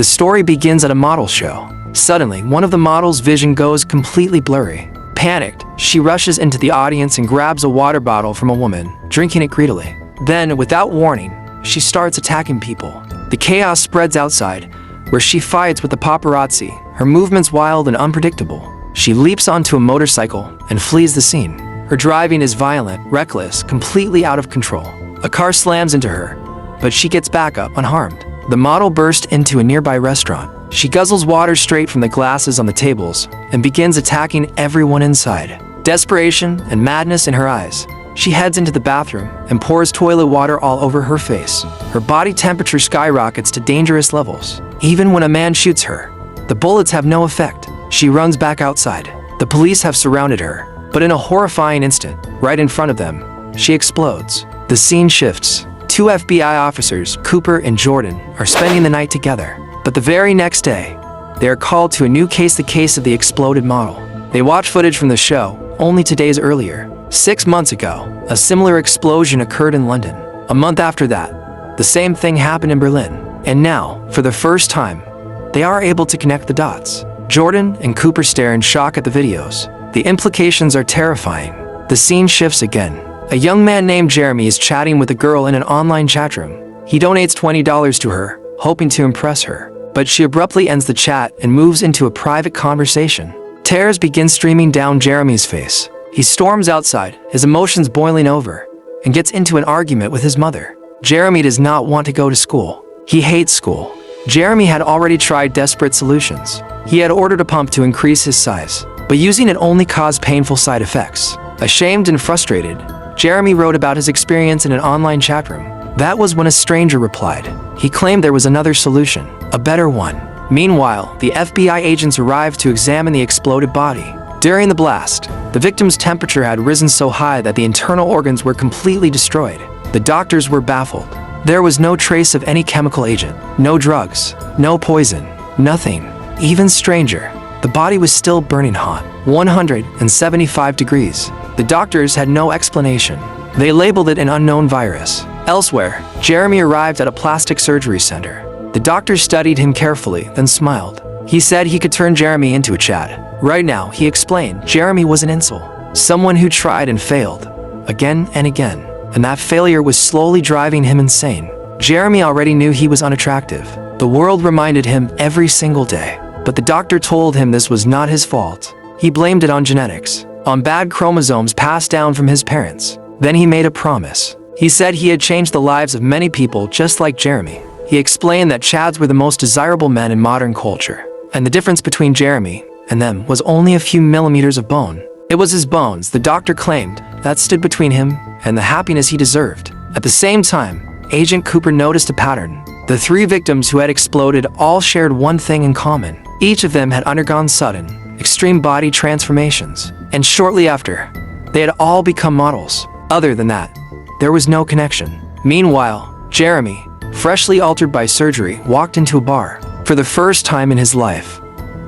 The story begins at a model show. Suddenly, one of the models' vision goes completely blurry. Panicked, she rushes into the audience and grabs a water bottle from a woman, drinking it greedily. Then, without warning, she starts attacking people. The chaos spreads outside, where she fights with the paparazzi, her movements wild and unpredictable. She leaps onto a motorcycle and flees the scene. Her driving is violent, reckless, completely out of control. A car slams into her, but she gets back up unharmed. The model bursts into a nearby restaurant. She guzzles water straight from the glasses on the tables and begins attacking everyone inside. Desperation and madness in her eyes, she heads into the bathroom and pours toilet water all over her face. Her body temperature skyrockets to dangerous levels. Even when a man shoots her, the bullets have no effect. She runs back outside. The police have surrounded her, but in a horrifying instant, right in front of them, she explodes. The scene shifts. Two FBI officers, Cooper and Jordan, are spending the night together. But the very next day, they are called to a new case, the case of the exploded model. They watch footage from the show only 2 days earlier. 6 months ago, a similar explosion occurred in London. A month after that, the same thing happened in Berlin. And now, for the first time, they are able to connect the dots. Jordan and Cooper stare in shock at the videos. The implications are terrifying. The scene shifts again. A young man named Jeremy is chatting with a girl in an online chat room. He donates $20 to her, hoping to impress her. But she abruptly ends the chat and moves into a private conversation. Tears begin streaming down Jeremy's face. He storms outside, his emotions boiling over, and gets into an argument with his mother. Jeremy does not want to go to school. He hates school. Jeremy had already tried desperate solutions. He had ordered a pump to increase his size, but using it only caused painful side effects. Ashamed and frustrated, Jeremy wrote about his experience in an online chat room. That was when a stranger replied. He claimed there was another solution, a better one. Meanwhile, the FBI agents arrived to examine the exploded body. During the blast, the victim's temperature had risen so high that the internal organs were completely destroyed. The doctors were baffled. There was no trace of any chemical agent, no drugs, no poison, nothing. Even stranger, the body was still burning hot, 175 degrees. The doctors had no explanation. They labeled it an unknown virus. Elsewhere, Jeremy arrived at a plastic surgery center. The doctors studied him carefully, then smiled. He said he could turn Jeremy into a Chad. Right now, he explained, Jeremy was an incel, someone who tried and failed, again and again, and that failure was slowly driving him insane. Jeremy already knew he was unattractive. The world reminded him every single day, but the doctor told him this was not his fault. He blamed it on genetics, on bad chromosomes passed down from his parents. Then he made a promise. He said he had changed the lives of many people just like Jeremy. He explained that Chads were the most desirable men in modern culture, and the difference between Jeremy and them was only a few millimeters of bone. It was his bones, the doctor claimed, that stood between him and the happiness he deserved. At the same time, Agent Cooper noticed a pattern. The 3 victims who had exploded all shared one thing in common. Each of them had undergone sudden, extreme body transformations, and shortly after, they had all become models. Other than that, there was no connection. Meanwhile, Jeremy, freshly altered by surgery, walked into a bar. For the first time in his life,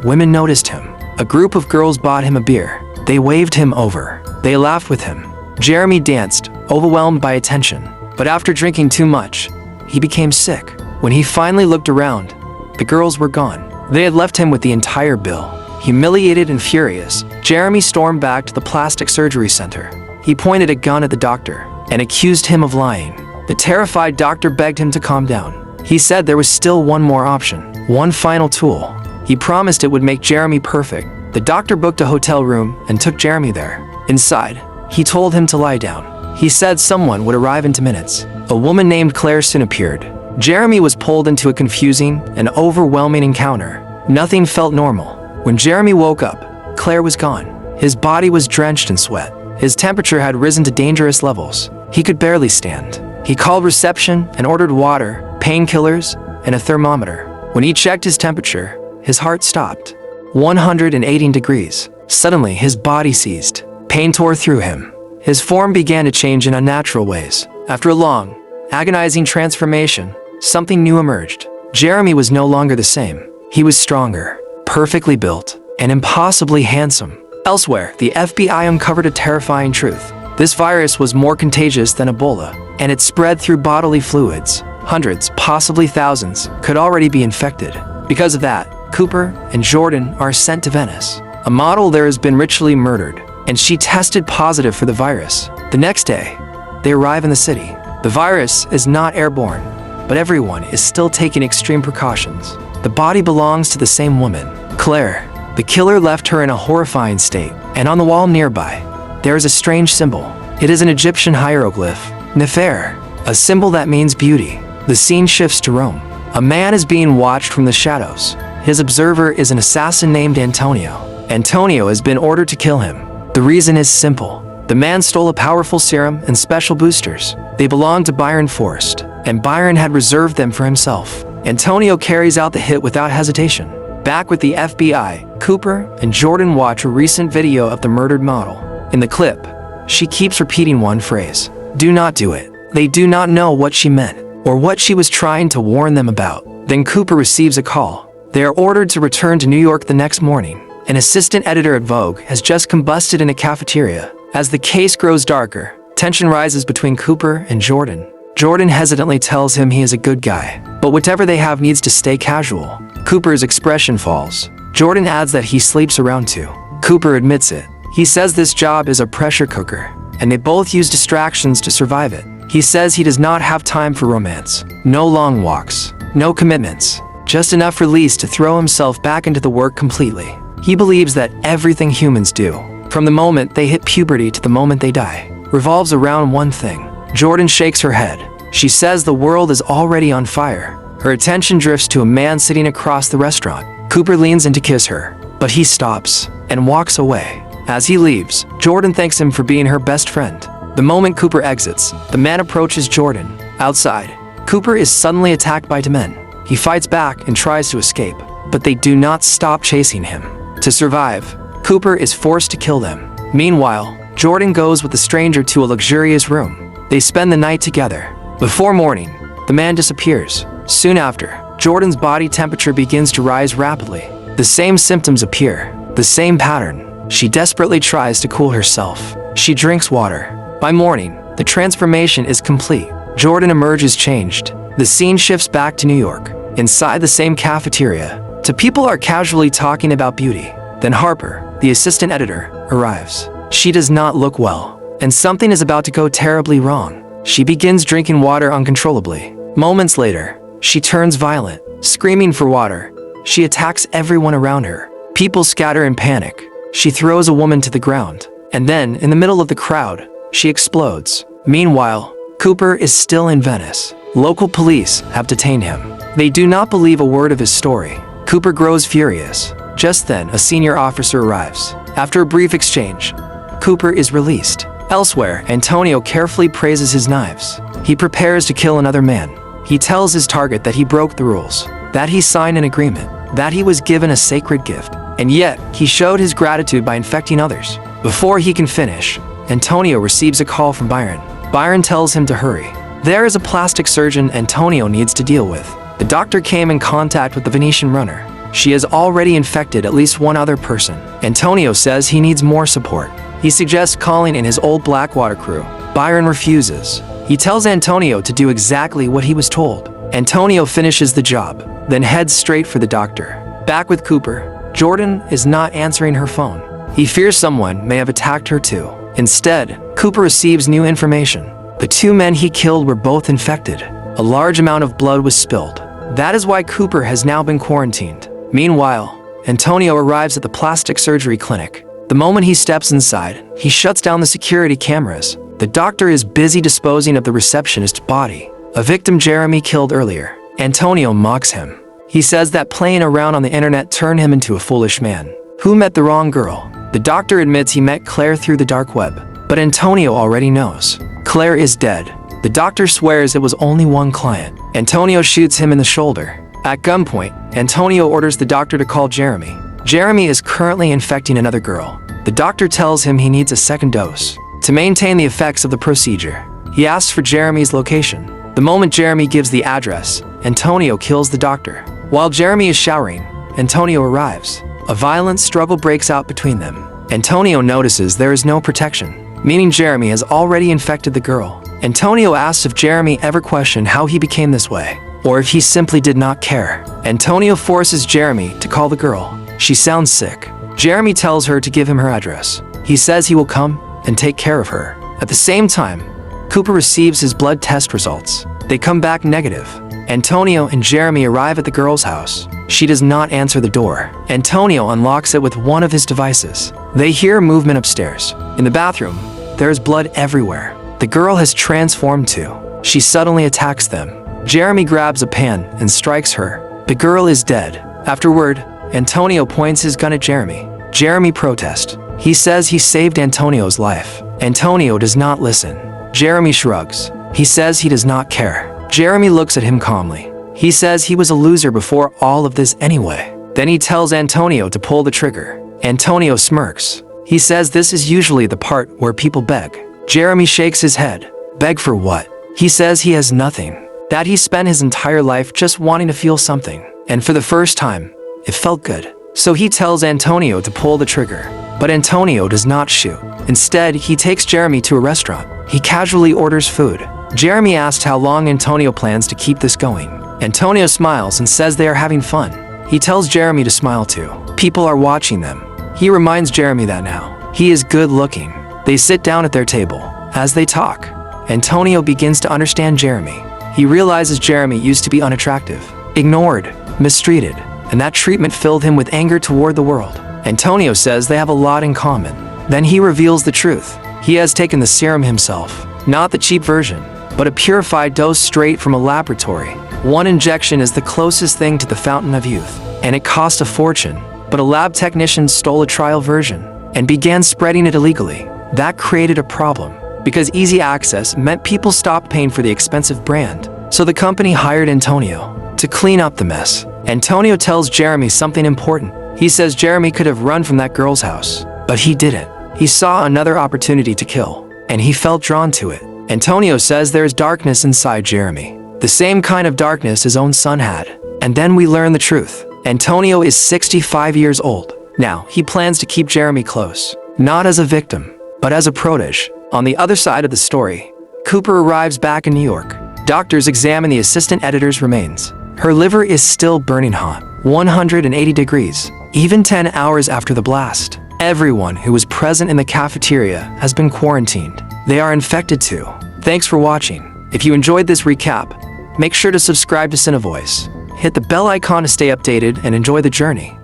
women noticed him. A group of girls bought him a beer. They waved him over. They laughed with him. Jeremy danced, overwhelmed by attention. But after drinking too much, he became sick. When he finally looked around, the girls were gone. They had left him with the entire bill. Humiliated and furious, Jeremy stormed back to the plastic surgery center. He pointed a gun at the doctor and accused him of lying. The terrified doctor begged him to calm down. He said there was still one more option, one final tool. He promised it would make Jeremy perfect. The doctor booked a hotel room and took Jeremy there. Inside, he told him to lie down. He said someone would arrive in 2 minutes. A woman named Claire soon appeared. Jeremy was pulled into a confusing and overwhelming encounter. Nothing felt normal. When Jeremy woke up, Claire was gone. His body was drenched in sweat. His temperature had risen to dangerous levels. He could barely stand. He called reception and ordered water, painkillers, and a thermometer. When he checked his temperature, his heart stopped. 118 degrees. Suddenly, his body seized. Pain tore through him. His form began to change in unnatural ways. After a long, agonizing transformation, something new emerged. Jeremy was no longer the same. He was stronger, perfectly built, and impossibly handsome. Elsewhere, the FBI uncovered a terrifying truth. This virus was more contagious than Ebola, and it spread through bodily fluids. Hundreds, possibly thousands, could already be infected. Because of that, Cooper and Jordan are sent to Venice. A model there has been ritually murdered, and she tested positive for the virus. The next day, they arrive in the city. The virus is not airborne, but everyone is still taking extreme precautions. The body belongs to the same woman, Claire. The killer left her in a horrifying state, and on the wall nearby, there is a strange symbol. It is an Egyptian hieroglyph, Nefer, a symbol that means beauty. The scene shifts to Rome. A man is being watched from the shadows. His observer is an assassin named Antonio. Antonio has been ordered to kill him. The reason is simple. The man stole a powerful serum and special boosters. They belonged to Byron Forrest, and Byron had reserved them for himself. Antonio carries out the hit without hesitation. Back with the FBI, Cooper and Jordan watch a recent video of the murdered model. In the clip, she keeps repeating one phrase, "Do not do it." They do not know what she meant, or what she was trying to warn them about. Then Cooper receives a call. They are ordered to return to New York the next morning. An assistant editor at Vogue has just combusted in a cafeteria. As the case grows darker, tension rises between Cooper and Jordan. Jordan hesitantly tells him he is a good guy, but whatever they have needs to stay casual. Cooper's expression falls. Jordan adds that he sleeps around too. Cooper admits it. He says this job is a pressure cooker, and they both use distractions to survive it. He says he does not have time for romance. No long walks, no commitments, just enough release to throw himself back into the work completely. He believes that everything humans do, from the moment they hit puberty to the moment they die, revolves around one thing. Jordan shakes her head. She says the world is already on fire. Her attention drifts to a man sitting across the restaurant. Cooper leans in to kiss her, but he stops and walks away. As he leaves, Jordan thanks him for being her best friend. The moment Cooper exits, the man approaches Jordan. Outside, Cooper is suddenly attacked by two men. He fights back and tries to escape, but they do not stop chasing him. To survive, Cooper is forced to kill them. Meanwhile, Jordan goes with the stranger to a luxurious room. They spend the night together. Before morning, the man disappears. Soon after, Jordan's body temperature begins to rise rapidly. The same symptoms appear, the same pattern. She desperately tries to cool herself. She drinks water. By morning, the transformation is complete. Jordan emerges changed. The scene shifts back to New York. Inside the same cafeteria, two people are casually talking about beauty. Then Harper, the assistant editor, arrives. She does not look well, and something is about to go terribly wrong. She begins drinking water uncontrollably. Moments later, she turns violent, screaming for water. She attacks everyone around her. People scatter in panic. She throws a woman to the ground, and then, in the middle of the crowd, she explodes. Meanwhile, Cooper is still in Venice. Local police have detained him. They do not believe a word of his story. Cooper grows furious. Just then, a senior officer arrives. After a brief exchange, Cooper is released. Elsewhere, Antonio carefully praises his knives. He prepares to kill another man. He tells his target that he broke the rules, that he signed an agreement, that he was given a sacred gift, and yet he showed his gratitude by infecting others. Before he can finish, Antonio receives a call from Byron. Byron tells him to hurry. There is a plastic surgeon Antonio needs to deal with. The doctor came in contact with the Venetian runner. She has already infected at least one other person. Antonio says he needs more support. He suggests calling in his old Blackwater crew. Byron refuses. He tells Antonio to do exactly what he was told. Antonio finishes the job, then heads straight for the doctor. Back with Cooper, Jordan is not answering her phone. He fears someone may have attacked her too. Instead, Cooper receives new information. The two men he killed were both infected. A large amount of blood was spilled. That is why Cooper has now been quarantined. Meanwhile, Antonio arrives at the plastic surgery clinic. The moment he steps inside, he shuts down the security cameras. The doctor is busy disposing of the receptionist's body, a victim Jeremy killed earlier. Antonio mocks him. He says that playing around on the internet turned him into a foolish man who met the wrong girl. The doctor admits he met Claire through the dark web, but Antonio already knows. Claire is dead. The doctor swears it was only one client. Antonio shoots him in the shoulder. At gunpoint, Antonio orders the doctor to call Jeremy. Jeremy is currently infecting another girl. The doctor tells him he needs a second dose to maintain the effects of the procedure. He asks for Jeremy's location. The moment Jeremy gives the address, Antonio kills the doctor. While Jeremy is showering, Antonio arrives. A violent struggle breaks out between them. Antonio notices there is no protection, meaning Jeremy has already infected the girl. Antonio asks if Jeremy ever questioned how he became this way. or if he simply did not care. Antonio forces Jeremy to call the girl. She sounds sick. Jeremy tells her to give him her address. He says he will come and take care of her. At the same time, Cooper receives his blood test results. They come back negative. Antonio and Jeremy arrive at the girl's house. She does not answer the door. Antonio unlocks it with one of his devices. They hear movement upstairs. In the bathroom, there is blood everywhere. The girl has transformed too. She suddenly attacks them. Jeremy grabs a pan and strikes her. The girl is dead. Afterward, Antonio points his gun at Jeremy. Jeremy protests. He says he saved Antonio's life. Antonio does not listen. Jeremy shrugs. He says he does not care. Jeremy looks at him calmly. He says he was a loser before all of this anyway. Then he tells Antonio to pull the trigger. Antonio smirks. He says this is usually the part where people beg. Jeremy shakes his head. Beg for what? He says he has nothing. That he spent his entire life just wanting to feel something. And for the first time, it felt good. So he tells Antonio to pull the trigger. But Antonio does not shoot. Instead, he takes Jeremy to a restaurant. He casually orders food. Jeremy asks how long Antonio plans to keep this going. Antonio smiles and says they are having fun. He tells Jeremy to smile too. People are watching them. He reminds Jeremy that now. He is good looking. They sit down at their table. As they talk, Antonio begins to understand Jeremy. He realizes Jeremy used to be unattractive, ignored, mistreated, and that treatment filled him with anger toward the world. Antonio says they have a lot in common. Then he reveals the truth. He has taken the serum himself. Not the cheap version, but a purified dose straight from a laboratory. One injection is the closest thing to the fountain of youth, and it cost a fortune. But a lab technician stole a trial version and began spreading it illegally. That created a problem, because easy access meant people stopped paying for the expensive brand. So the company hired Antonio to clean up the mess. Antonio tells Jeremy something important. He says Jeremy could have run from that girl's house, but he didn't. He saw another opportunity to kill, and he felt drawn to it. Antonio says there is darkness inside Jeremy, the same kind of darkness his own son had. And then we learn the truth. Antonio is 65 years old. Now, he plans to keep Jeremy close, not as a victim, but as a protege. On the other side of the story, Cooper arrives back in New York. Doctors examine the assistant editor's remains. Her liver is still burning hot, 180 degrees, even 10 hours after the blast. Everyone who was present in the cafeteria has been quarantined. They are infected too. Thanks for watching. If you enjoyed this recap, make sure to subscribe to Cinevoice. Hit the bell icon to stay updated and enjoy the journey.